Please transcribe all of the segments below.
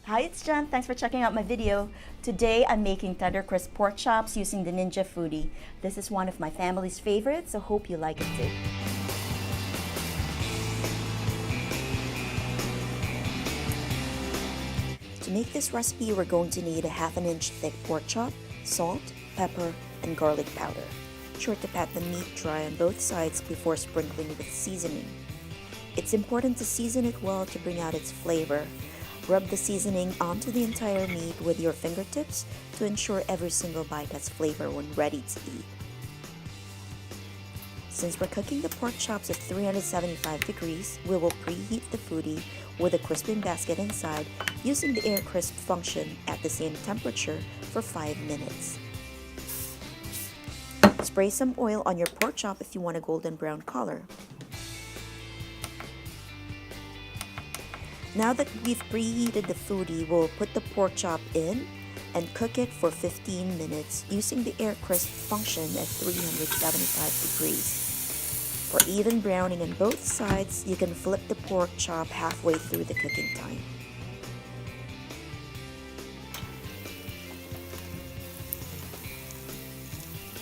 Hi, it's Jen. Thanks for checking out my video. Today I'm making Tendercrisp pork chops using the Ninja Foodi. This is one of my family's favorites, so hope you like it too. To make this recipe, we're going to need a 1/2 inch thick pork chop, salt, pepper, and garlic powder. Be sure to pat the meat dry on both sides before sprinkling with seasoning. It's important to season it well to bring out its flavor. Rub the seasoning onto the entire meat with your fingertips to ensure every single bite has flavor when ready to eat. Since we're cooking the pork chops at 375 degrees, we will preheat the foodie with a crisping basket inside using the air crisp function at the same temperature for 5 minutes. Spray some oil on your pork chop if you want a golden brown color. Now that we've preheated the foodie, we'll put the pork chop in and cook it for 15 minutes using the air crisp function at 375 degrees. For even browning on both sides, you can flip the pork chop halfway through the cooking time.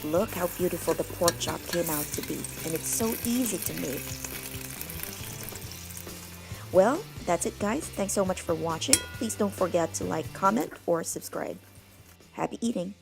Look how beautiful the pork chop came out to be, and it's so easy to make. Well, that's it guys. Thanks so much for watching. Please don't forget to like, comment, or subscribe. Happy eating!